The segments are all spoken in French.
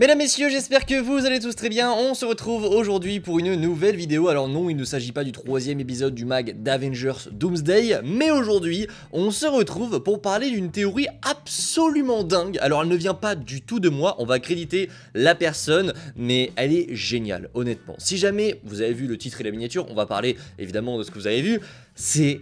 Mesdames, messieurs, j'espère que vous allez tous très bien. On se retrouve aujourd'hui pour une nouvelle vidéo. Alors non, il ne s'agit pas du troisième épisode du mag d'Avengers Doomsday, mais aujourd'hui, on se retrouve pour parler d'une théorie absolument dingue. Alors elle ne vient pas du tout de moi, on va créditer la personne, mais elle est géniale, honnêtement. Si jamais vous avez vu le titre et la miniature, on va parler évidemment de ce que vous avez vu. Si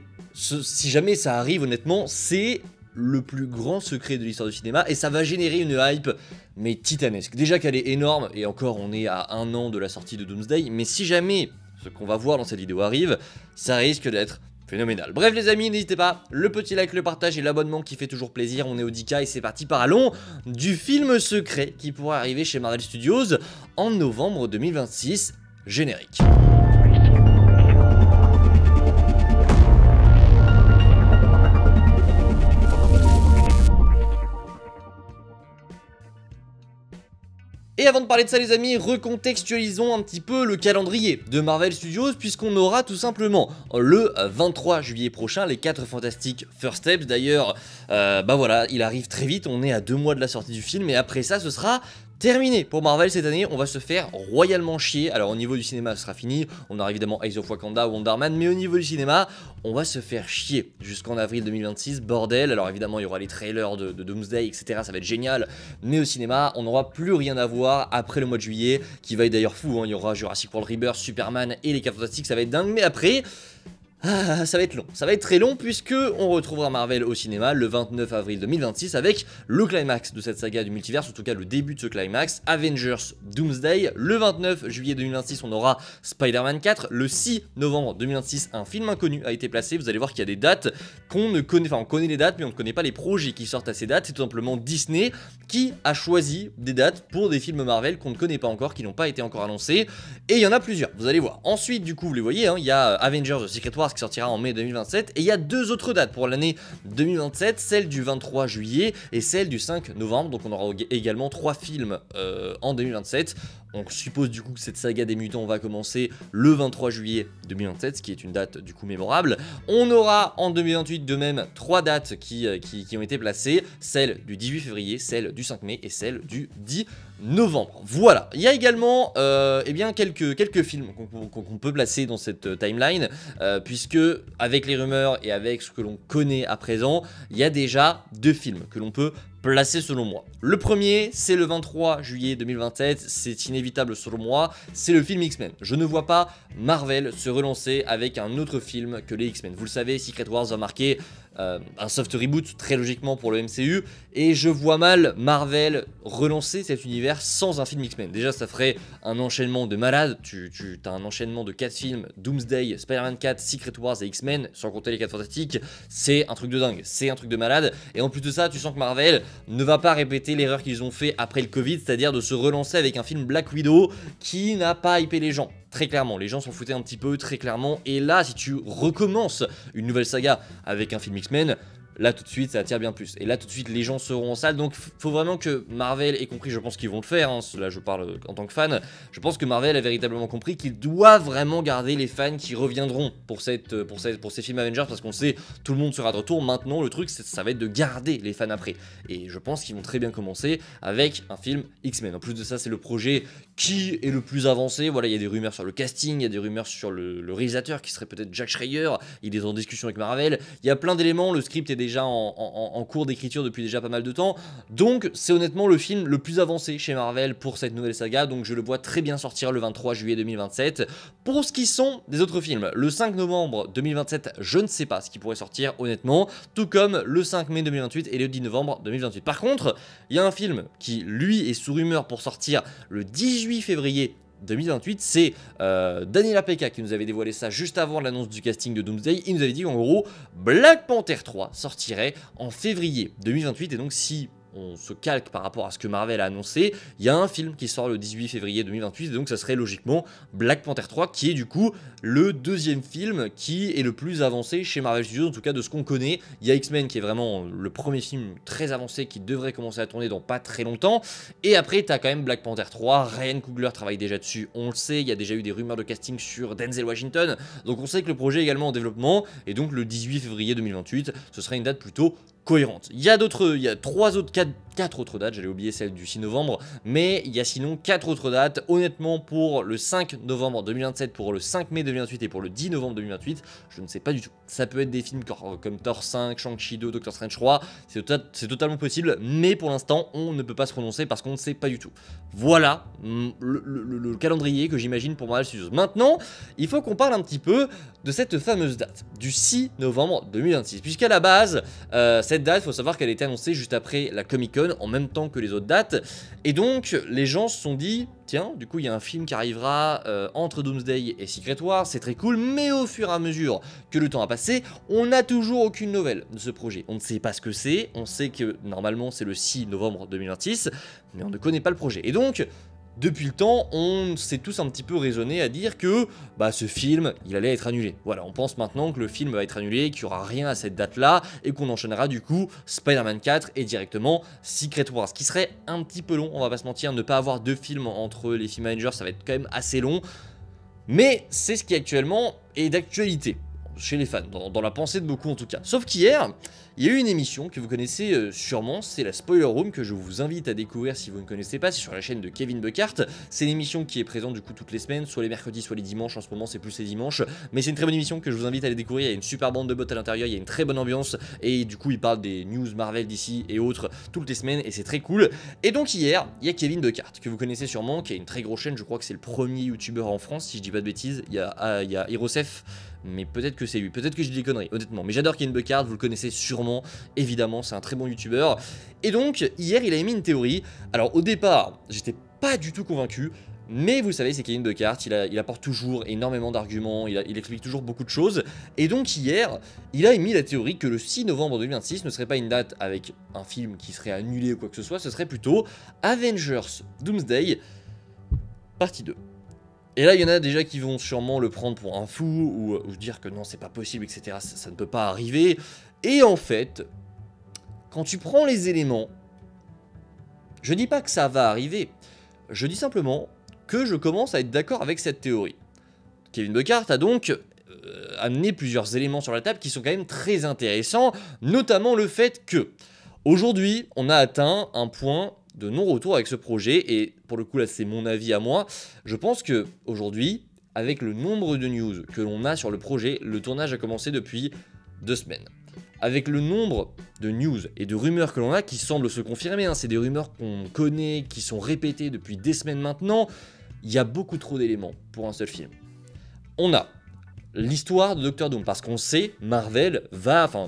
jamais ça arrive, honnêtement, c'est le plus grand secret de l'histoire du cinéma et ça va générer une hype mais titanesque. Déjà qu'elle est énorme et encore on est à 1 an de la sortie de Doomsday, mais si jamais ce qu'on va voir dans cette vidéo arrive, ça risque d'être phénoménal. Bref les amis, n'hésitez pas, le petit like, le partage et l'abonnement qui fait toujours plaisir. On est au 10K et c'est parti, parlons du film secret qui pourrait arriver chez Marvel Studios en novembre 2026. Générique. Et avant de parler de ça les amis, recontextualisons un petit peu le calendrier de Marvel Studios puisqu'on aura tout simplement le 23 juillet prochain les 4 Fantastiques First Steps. D'ailleurs, bah voilà, il arrive très vite, on est à 2 mois de la sortie du film et après ça ce sera terminé pour Marvel cette année, on va se faire royalement chier. Alors au niveau du cinéma ce sera fini, on aura évidemment Eyes of Wakanda, Wonder Man, mais au niveau du cinéma, on va se faire chier jusqu'en avril 2026, bordel. Alors évidemment il y aura les trailers de Doomsday, etc, ça va être génial, mais au cinéma, on n'aura plus rien à voir après le mois de juillet, qui va être d'ailleurs fou, hein. Il y aura Jurassic World Rebirth, Superman et les 4 Fantastiques, ça va être dingue, mais après... ça va être long, ça va être très long puisque on retrouvera Marvel au cinéma le 29 avril 2026 avec le climax de cette saga du multiverse, en tout cas le début de ce climax, Avengers Doomsday. Le 29 juillet 2026 on aura Spider-Man 4, le 6 novembre 2026 un film inconnu a été placé, vous allez voir qu'il y a des dates qu'on ne connaît, enfin on connaît les dates mais on ne connaît pas les projets qui sortent à ces dates, c'est tout simplement Disney qui a choisi des dates pour des films Marvel qu'on ne connaît pas encore, qui n'ont pas été encore annoncés, et il y en a plusieurs, vous allez voir. Ensuite du coup vous les voyez, hein, il y a Avengers The Secret Wars qui sortira en mai 2027 et il y a 2 autres dates pour l'année 2027, celle du 23 juillet et celle du 5 novembre, donc on aura également 3 films en 2027. On suppose du coup que cette saga des mutants va commencer le 23 juillet 2027, ce qui est une date du coup mémorable. On aura en 2028 de même 3 dates qui ont été placées, celle du 18 février, celle du 5 mai et celle du 10 novembre. Voilà, il y a également eh bien quelques films qu'on peut placer dans cette timeline, puisque avec les rumeurs et avec ce que l'on connaît à présent, il y a déjà 2 films que l'on peut placer selon moi. Le premier, c'est le 23 juillet 2027, c'est inévitable selon moi, c'est le film X-Men. Je ne vois pas Marvel se relancer avec un autre film que les X-Men. Vous le savez, Secret Wars va marquer un soft reboot très logiquement pour le MCU, et je vois mal Marvel relancer cet univers sans un film X-Men. Déjà ça ferait un enchaînement de malade, tu as un enchaînement de 4 films, Doomsday, Spider-Man 4, Secret Wars et X-Men, sans compter les 4 Fantastiques, c'est un truc de dingue, c'est un truc de malade, et en plus de ça tu sens que Marvel ne va pas répéter l'erreur qu'ils ont fait après le Covid, c'est-à-dire de se relancer avec un film Black Widow qui n'a pas hypé les gens. Très clairement, les gens s'en foutaient un petit peu, très clairement, et là si tu recommences une nouvelle saga avec un film X-Men, là tout de suite ça attire bien plus, et là tout de suite les gens seront en salle, donc faut vraiment que Marvel ait compris, je pense qu'ils vont le faire, hein, là je parle en tant que fan, je pense que Marvel a véritablement compris qu'ils doivent vraiment garder les fans qui reviendront pour ces films Avengers, parce qu'on sait tout le monde sera de retour. Maintenant le truc ça va être de garder les fans après, et je pense qu'ils vont très bien commencer avec un film X-Men. En plus de ça c'est le projet qui est le plus avancé, voilà, il y a des rumeurs sur le casting, il y a des rumeurs sur le réalisateur qui serait peut-être Jack Schreier, il est en discussion avec Marvel, il y a plein d'éléments, le script est déjà en cours d'écriture depuis déjà pas mal de temps, donc c'est honnêtement le film le plus avancé chez Marvel pour cette nouvelle saga, donc je le vois très bien sortir le 23 juillet 2027. Pour ce qui sont des autres films, le 5 novembre 2027, je ne sais pas ce qui pourrait sortir honnêtement, tout comme le 5 mai 2028 et le 10 novembre 2028. Par contre, il y a un film qui lui est sous rumeur pour sortir le 18 février 2028, c'est Daniela Peka qui nous avait dévoilé ça juste avant l'annonce du casting de Doomsday. Il nous avait dit qu'en gros Black Panther 3 sortirait en février 2028, et donc si on se calque par rapport à ce que Marvel a annoncé, il y a un film qui sort le 18 février 2028, et donc ça serait logiquement Black Panther 3 qui est du coup le deuxième film qui est le plus avancé chez Marvel Studios, en tout cas de ce qu'on connaît. Il y a X-Men qui est vraiment le premier film très avancé qui devrait commencer à tourner dans pas très longtemps, et après t'as quand même Black Panther 3, Ryan Coogler travaille déjà dessus, on le sait, il y a déjà eu des rumeurs de casting sur Denzel Washington, donc on sait que le projet est également en développement, et donc le 18 février 2028 ce serait une date plutôt cohérente. Il y a 4 autres dates, j'allais oublier celle du 6 novembre, mais il y a sinon 4 autres dates. Honnêtement, pour le 5 novembre 2027, pour le 5 mai 2028 et pour le 10 novembre 2028, je ne sais pas du tout. Ça peut être des films comme Thor 5, Shang-Chi 2, Doctor Strange 3, c'est totalement possible, mais pour l'instant, on ne peut pas se prononcer parce qu'on ne sait pas du tout. Voilà le calendrier que j'imagine pour Marvel Studios. Maintenant, il faut qu'on parle un petit peu de cette fameuse date, du 6 novembre 2026, puisqu'à la base, cette date, il faut savoir qu'elle a été annoncée juste après la Comic-Con, en même temps que les autres dates, et donc les gens se sont dit, tiens, du coup il y a un film qui arrivera entre Doomsday et Secret Wars, c'est très cool, mais au fur et à mesure que le temps a passé, on n'a toujours aucune nouvelle de ce projet. On ne sait pas ce que c'est, on sait que normalement c'est le 6 novembre 2026, mais on ne connaît pas le projet. Et donc, depuis le temps, on s'est tous un petit peu raisonné à dire que ce film, il allait être annulé. Voilà, on pense maintenant que le film va être annulé, qu'il n'y aura rien à cette date-là, et qu'on enchaînera du coup Spider-Man 4 et directement Secret Wars, ce qui serait un petit peu long, on va pas se mentir, ne pas avoir 2 films entre les films Avengers, ça va être quand même assez long, mais c'est ce qui actuellement est d'actualité chez les fans, dans la pensée de beaucoup en tout cas. Sauf qu'hier, il y a eu une émission que vous connaissez sûrement, c'est la Spoiler Room, que je vous invite à découvrir si vous ne connaissez pas, c'est sur la chaîne de Kevin Buckhardt. C'est une émission qui est présente du coup toutes les semaines, soit les mercredis, soit les dimanches, en ce moment c'est plus les dimanches, mais c'est une très bonne émission que je vous invite à aller découvrir, il y a une super bande de bots à l'intérieur, il y a une très bonne ambiance, et du coup il parle des news Marvel d'ici et autres toutes les semaines, et c'est très cool. Et donc hier, il y a Kevin Buckhardt, que vous connaissez sûrement, qui a une très grosse chaîne, je crois que c'est le premier youtubeur en France, si je dis pas de bêtises, il y a Hirosef, mais peut-être que c'est lui, peut-être que je dis des conneries, honnêtement. Mais j'adore Kevin Buckhardt, vous le connaissez sûrement, évidemment, c'est un très bon youtubeur. Et donc, hier, il a émis une théorie. Alors, au départ, j'étais pas du tout convaincu, mais vous savez, c'est Kevin Buckhardt, il apporte toujours énormément d'arguments, il explique toujours beaucoup de choses. Et donc, hier, il a émis la théorie que le 6 novembre 2026 ne serait pas une date avec un film qui serait annulé ou quoi que ce soit, ce serait plutôt Avengers Doomsday, partie 2. Et là, il y en a déjà qui vont sûrement le prendre pour un fou, ou dire que non, c'est pas possible, etc. Ça ne peut pas arriver. Et en fait, quand tu prends les éléments, je dis pas que ça va arriver, je dis simplement que je commence à être d'accord avec cette théorie. Kevin Buckhardt a donc amené plusieurs éléments sur la table qui sont quand même très intéressants, notamment le fait que, aujourd'hui, on a atteint un point de non-retour avec ce projet, et pour le coup là c'est mon avis à moi, je pense que aujourd'hui, avec le nombre de news que l'on a sur le projet, le tournage a commencé depuis 2 semaines. Avec le nombre de news et de rumeurs que l'on a qui semblent se confirmer, c'est des rumeurs qu'on connaît, qui sont répétées depuis des semaines maintenant, il y a beaucoup trop d'éléments pour un seul film. On a l'histoire de Doctor Doom, parce qu'on sait, Marvel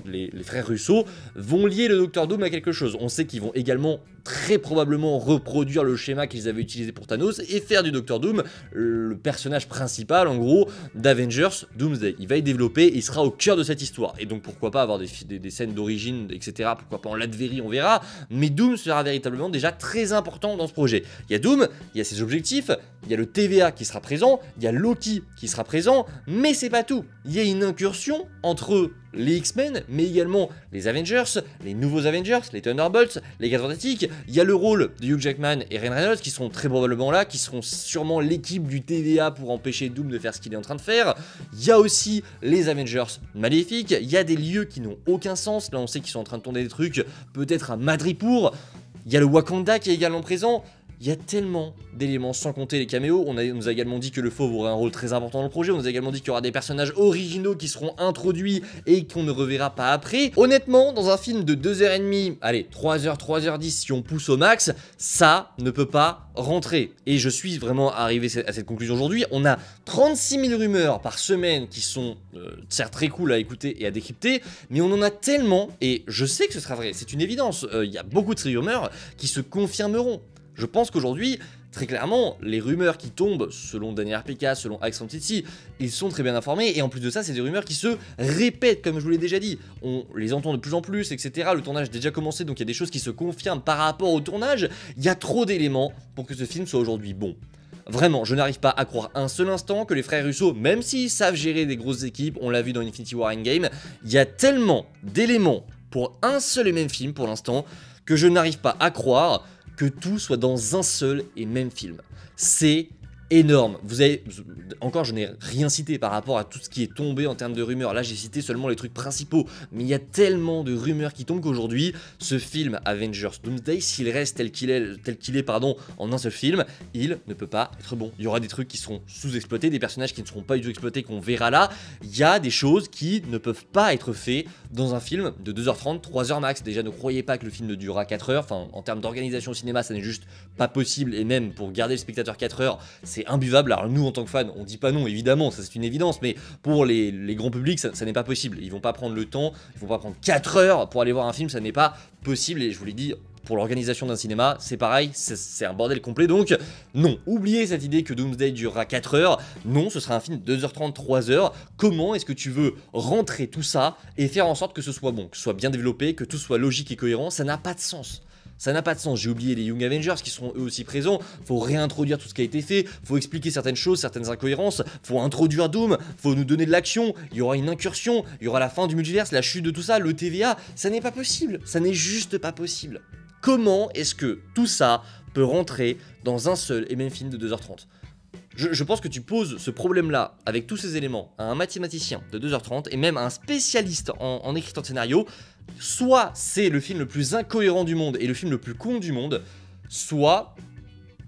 les frères Russo vont lier le Doctor Doom à quelque chose. On sait qu'ils vont également très probablement reproduire le schéma qu'ils avaient utilisé pour Thanos et faire du Doctor Doom le personnage principal en gros d'Avengers Doomsday. Il va y développer, il sera au cœur de cette histoire, et donc pourquoi pas avoir des scènes d'origine, etc. Pourquoi pas en Latverie, on verra, mais Doom sera véritablement déjà très important dans ce projet. Il y a Doom, il y a ses objectifs, il y a le TVA qui sera présent, il y a Loki qui sera présent, mais c'est pas tout. Il y a une incursion entre les X-Men, mais également les Avengers, les nouveaux Avengers, les Thunderbolts, les Gardes Fantastiques. Il y a le rôle de Hugh Jackman et Ryan Reynolds qui seront très probablement là, qui seront sûrement l'équipe du TVA pour empêcher Doom de faire ce qu'il est en train de faire. Il y a aussi les Avengers maléfiques, il y a des lieux qui n'ont aucun sens, là on sait qu'ils sont en train de tourner des trucs, peut-être à Madripoor. Il y a le Wakanda qui est également présent. Il y a tellement d'éléments, sans compter les caméos. On nous a également dit que le Fauve aurait un rôle très important dans le projet. On nous a également dit qu'il y aura des personnages originaux qui seront introduits et qu'on ne reverra pas après. Honnêtement, dans un film de 2h30, allez, 3h, 3h10 si on pousse au max, ça ne peut pas rentrer. Et je suis vraiment arrivé à cette conclusion aujourd'hui. On a 36 000 rumeurs par semaine qui sont certes très cool à écouter et à décrypter, mais on en a tellement, et je sais que ce sera vrai, c'est une évidence. Il y a beaucoup de ces rumeurs qui se confirmeront. Je pense qu'aujourd'hui, très clairement, les rumeurs qui tombent, selon Daniel RPK, selon Axe City, ils sont très bien informés, et en plus de ça, c'est des rumeurs qui se répètent, comme je vous l'ai déjà dit. On les entend de plus en plus, etc. Le tournage a déjà commencé, donc il y a des choses qui se confirment par rapport au tournage. Il y a trop d'éléments pour que ce film soit aujourd'hui bon. Vraiment, je n'arrive pas à croire un seul instant que les frères Russo, même s'ils savent gérer des grosses équipes, on l'a vu dans Infinity War Endgame, il y a tellement d'éléments pour un seul et même film pour l'instant, que je n'arrive pas à croire que tout soit dans un seul et même film. C'est énorme. Encore, je n'ai rien cité par rapport à tout ce qui est tombé en termes de rumeurs. Là, j'ai cité seulement les trucs principaux. Mais il y a tellement de rumeurs qui tombent qu'aujourd'hui, ce film Avengers Doomsday, s'il reste tel qu'il est, pardon, en un seul film, il ne peut pas être bon. Il y aura des trucs qui seront sous-exploités, des personnages qui ne seront pas du tout exploités, qu'on verra là. Il y a des choses qui ne peuvent pas être faites dans un film de 2h30, 3h max. Déjà, ne croyez pas que le film ne durera 4 heures. Enfin, en termes d'organisation au cinéma, ça n'est juste pas possible. Et même pour garder le spectateur 4 heures, c'est imbuvable. Alors nous, en tant que fans, on dit pas non, évidemment, ça c'est une évidence, mais pour les grands publics, ça n'est pas possible. Ils vont pas prendre le temps, ils vont pas prendre 4 heures pour aller voir un film, ça n'est pas possible. Et je vous l'ai dit, pour l'organisation d'un cinéma, c'est pareil, c'est un bordel complet. Donc non, oubliez cette idée que Doomsday durera 4 heures. Non, ce sera un film de 2h30, 3h. Comment est-ce que tu veux rentrer tout ça et faire en sorte que ce soit bon, que ce soit bien développé, que tout soit logique et cohérent? Ça n'a pas de sens. Ça n'a pas de sens. J'ai oublié les Young Avengers qui seront eux aussi présents. Faut réintroduire tout ce qui a été fait. Faut expliquer certaines choses, certaines incohérences. Faut introduire Doom. Faut nous donner de l'action. Il y aura une incursion. Il y aura la fin du multiverse, la chute de tout ça, le TVA. Ça n'est pas possible. Ça n'est juste pas possible. Comment est-ce que tout ça peut rentrer dans un seul et même film de 2h30 ? Je pense que tu poses ce problème-là avec tous ces éléments à un mathématicien de 2h30 et même à un spécialiste en écriture de scénario. Soit c'est le film le plus incohérent du monde et le film le plus con du monde, soit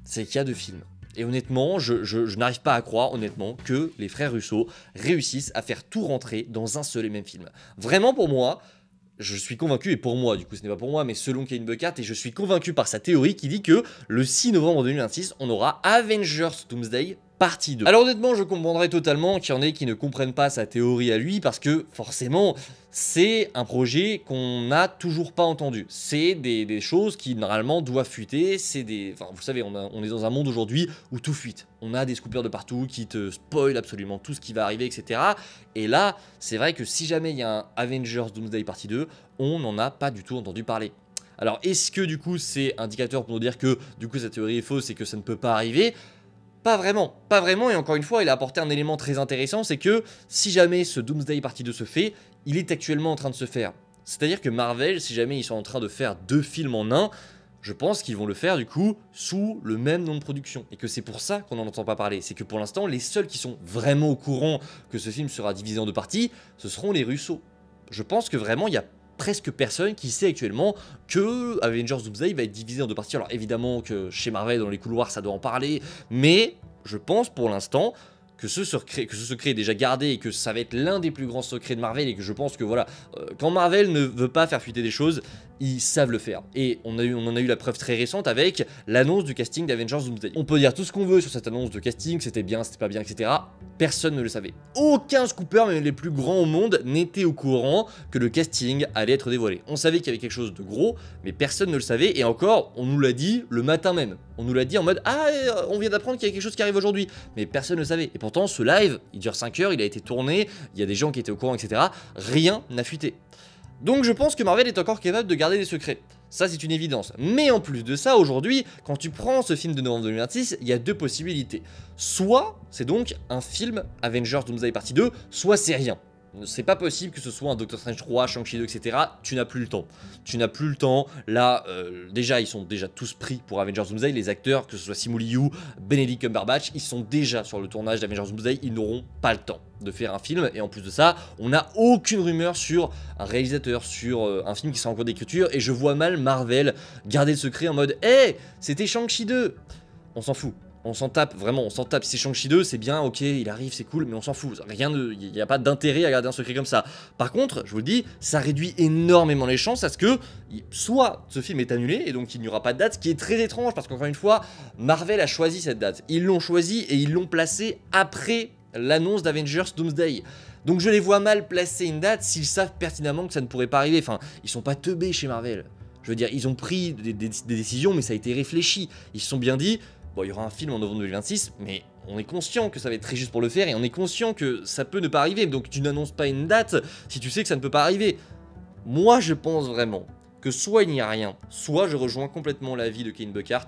c'est qu'il y a deux films. Et honnêtement, je n'arrive pas à croire, honnêtement, que les frères Russo réussissent à faire tout rentrer dans un seul et même film. Vraiment, pour moi, je suis convaincu, et pour moi, du coup ce n'est pas pour moi, mais selon Kevin Buckard, et je suis convaincu par sa théorie qui dit que le 6 novembre 2026, on aura Avengers Doomsday partie 2. Alors honnêtement, je comprendrais totalement qu'il y en ait qui ne comprennent pas sa théorie à lui, parce que forcément, c'est un projet qu'on n'a toujours pas entendu. C'est des choses qui normalement doivent fuiter, Enfin, vous savez, on est dans un monde aujourd'hui où tout fuite. On a des scoopers de partout qui te spoilent absolument tout ce qui va arriver, etc. Et là, c'est vrai que si jamais il y a un Avengers Doomsday partie 2, on n'en a pas du tout entendu parler. Alors est-ce que du coup c'est indicateur pour nous dire que du coup sa théorie est fausse et que ça ne peut pas arriver ? Pas vraiment, et encore une fois, il a apporté un élément très intéressant, c'est que si jamais ce Doomsday partie 2 se fait, il est actuellement en train de se faire. C'est-à-dire que Marvel, si jamais ils sont en train de faire 2 films en un, je pense qu'ils vont le faire du coup sous le même nom de production. Et que c'est pour ça qu'on n'en entend pas parler. C'est que pour l'instant, les seuls qui sont vraiment au courant que ce film sera divisé en 2 parties, ce seront les Russo. Je pense que vraiment, il y a presque personne qui sait actuellement que Avengers Doomsday va être divisé en 2 parties. Alors évidemment que chez Marvel, dans les couloirs, ça doit en parler, mais je pense pour l'instant que ce secret est déjà gardé et que ça va être l'un des plus grands secrets de Marvel, et que je pense que voilà, quand Marvel ne veut pas faire fuiter des choses, ils savent le faire. Et on en a eu la preuve très récente avec l'annonce du casting d'Avengers Doomsday. On peut dire tout ce qu'on veut sur cette annonce de casting, c'était bien, c'était pas bien, etc. Personne ne le savait. Aucun scooper, même les plus grands au monde, n'était au courant que le casting allait être dévoilé. On savait qu'il y avait quelque chose de gros, mais personne ne le savait, et encore, on nous l'a dit le matin même. On nous l'a dit en mode « Ah, on vient d'apprendre qu'il y a quelque chose qui arrive aujourd'hui », mais personne ne le savait. Et pourtant, ce live, il dure 5 heures, il a été tourné, il y a des gens qui étaient au courant, etc. Rien n'a fuité. Donc je pense que Marvel est encore capable de garder des secrets. Ça, c'est une évidence. Mais en plus de ça, aujourd'hui, quand tu prends ce film de novembre 2026, il y a 2 possibilités. Soit c'est donc un film Avengers Doomsday partie 2, soit c'est rien. C'est pas possible que ce soit un Doctor Strange 3, Shang-Chi 2, etc. Tu n'as plus le temps. Tu n'as plus le temps. Là, déjà, ils sont déjà tous pris pour Avengers Doomsday. Les acteurs, que ce soit Simu Liu, Benedict Cumberbatch, ils sont déjà sur le tournage d'Avengers Doomsday. Ils n'auront pas le temps de faire un film. Et en plus de ça, on n'a aucune rumeur sur un réalisateur, sur un film qui sera en cours d'écriture. Et je vois mal Marvel garder le secret en mode « Hey, c'était Shang-Chi 2 !» On s'en fout. On s'en tape, vraiment, on s'en tape. Si c'est Shang-Chi 2, c'est bien, ok, il arrive, c'est cool, mais on s'en fout. Il n'y a pas d'intérêt à garder un secret comme ça. Par contre, je vous le dis, ça réduit énormément les chances à ce que soit ce film est annulé, et donc il n'y aura pas de date, ce qui est très étrange, parce qu'encore une fois, Marvel a choisi cette date. Ils l'ont choisi et ils l'ont placée après l'annonce d'Avengers Doomsday. Donc je les vois mal placer une date s'ils savent pertinemment que ça ne pourrait pas arriver. Enfin, ils sont pas teubés chez Marvel. Je veux dire, ils ont pris des décisions, mais ça a été réfléchi. Ils se sont bien dit... Bon, il y aura un film en novembre 2026, mais on est conscient que ça va être très juste pour le faire, et on est conscient que ça peut ne pas arriver, donc tu n'annonces pas une date si tu sais que ça ne peut pas arriver. Moi, je pense vraiment que soit il n'y a rien, soit je rejoins complètement l'avis de Kevin Buckard,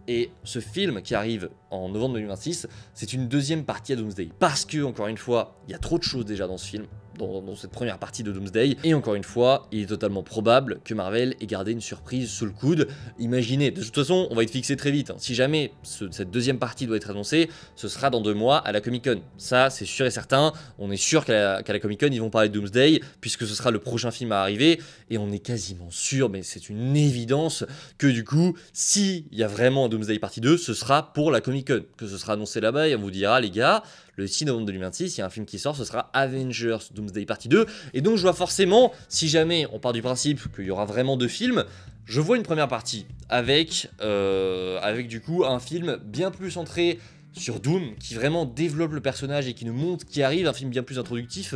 et ce film qui arrive en novembre 2026, c'est une deuxième partie à Doomsday. Parce que, encore une fois, il y a trop de choses déjà dans ce film. dans cette première partie de Doomsday. Et encore une fois, il est totalement probable que Marvel ait gardé une surprise sous le coude. Imaginez, de toute façon, on va être fixé très vite. Si jamais cette deuxième partie doit être annoncée, ce sera dans 2 mois à la Comic Con. Ça, c'est sûr et certain. On est sûr qu'à la Comic Con, ils vont parler de Doomsday, puisque ce sera le prochain film à arriver. Et on est quasiment sûr, mais c'est une évidence, que du coup, s'il y a vraiment un Doomsday partie 2, ce sera pour la Comic Con. Que ce sera annoncé là-bas et on vous dira, les gars, le 6 novembre 2026, il y a un film qui sort, ce sera Avengers Doomsday partie 2. Et donc je vois forcément, si jamais on part du principe qu'il y aura vraiment 2 films, je vois une première partie avec du coup un film bien plus centré sur Doom, qui vraiment développe le personnage et qui nous montre qui arrive, un film bien plus introductif,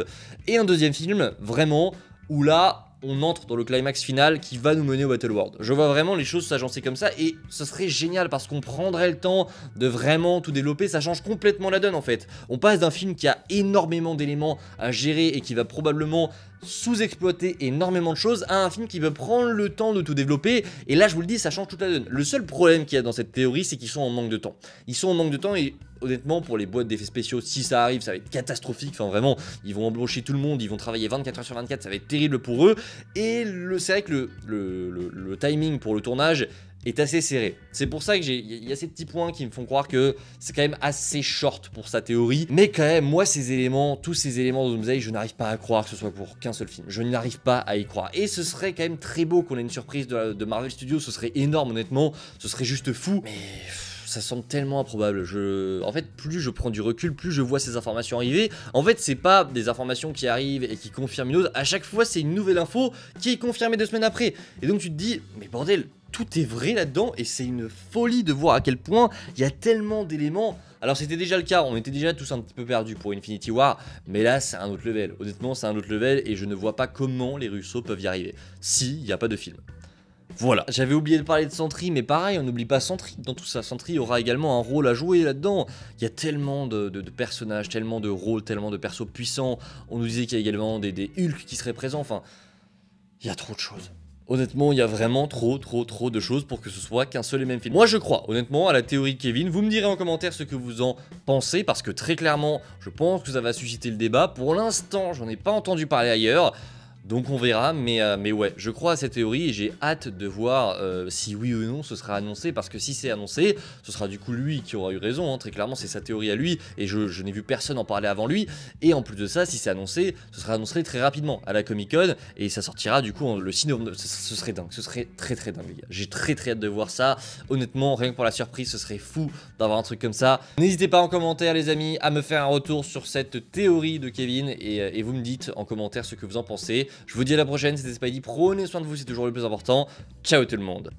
et un deuxième film, vraiment, où là, on entre dans le climax final qui va nous mener au Battle World. Je vois vraiment les choses s'agencer comme ça, et ce serait génial parce qu'on prendrait le temps de vraiment tout développer, ça change complètement la donne en fait. On passe d'un film qui a énormément d'éléments à gérer et qui va probablement sous-exploiter énormément de choses à un film qui veut prendre le temps de tout développer, et là je vous le dis, ça change toute la donne. Le seul problème qu'il y a dans cette théorie, c'est qu'ils sont en manque de temps. Ils sont en manque de temps, et honnêtement, pour les boîtes d'effets spéciaux, si ça arrive, ça va être catastrophique. Enfin, vraiment, ils vont embaucher tout le monde, ils vont travailler 24 heures sur 24, ça va être terrible pour eux. Et c'est vrai que le timing pour le tournage est assez serré. C'est pour ça que il y a ces petits points qui me font croire que c'est quand même assez short pour sa théorie. Mais quand même, moi, tous ces éléments de Doomsday, je n'arrive pas à croire que ce soit pour qu'un seul film. Je n'arrive pas à y croire. Et ce serait quand même très beau qu'on ait une surprise de Marvel Studios. Ce serait énorme, honnêtement. Ce serait juste fou. Mais ça semble tellement improbable. En fait, plus je prends du recul, plus je vois ces informations arriver. En fait, c'est pas des informations qui arrivent et qui confirment une autre. À chaque fois, c'est une nouvelle info qui est confirmée 2 semaines après. Et donc, tu te dis, mais bordel, tout est vrai là-dedans, et c'est une folie de voir à quel point il y a tellement d'éléments. Alors c'était déjà le cas, on était déjà tous un petit peu perdus pour Infinity War, mais là c'est un autre level. Honnêtement, c'est un autre level, et je ne vois pas comment les Russo peuvent y arriver s'il n'y a pas de film. Voilà, j'avais oublié de parler de Sentry, mais pareil, on n'oublie pas Sentry dans tout ça. Sentry aura également un rôle à jouer là-dedans. Il y a tellement de personnages, tellement de rôles, tellement de persos puissants. On nous disait qu'il y a également des Hulk qui seraient présents, enfin, il y a trop de choses. Honnêtement, il y a vraiment trop de choses pour que ce soit qu'un seul et même film. Moi, je crois, honnêtement, à la théorie de Kevin. Vous me direz en commentaire ce que vous en pensez, parce que très clairement, je pense que ça va susciter le débat. Pour l'instant, j'en ai pas entendu parler ailleurs. Donc on verra, mais ouais, je crois à cette théorie, et j'ai hâte de voir si oui ou non ce sera annoncé, parce que si c'est annoncé, ce sera du coup lui qui aura eu raison, hein. Très clairement c'est sa théorie à lui, et je n'ai vu personne en parler avant lui, et en plus de ça, si c'est annoncé, ce sera annoncé très rapidement à la Comic Con, et ça sortira du coup le 6 novembre, ce serait dingue, ce serait très dingue les gars, j'ai très hâte de voir ça, honnêtement, rien que pour la surprise, ce serait fou d'avoir un truc comme ça. N'hésitez pas en commentaire les amis à me faire un retour sur cette théorie de Kevin, et vous me dites en commentaire ce que vous en pensez. Je vous dis à la prochaine, c'était Spidey, prenez soin de vous, c'est toujours le plus important. Ciao tout le monde.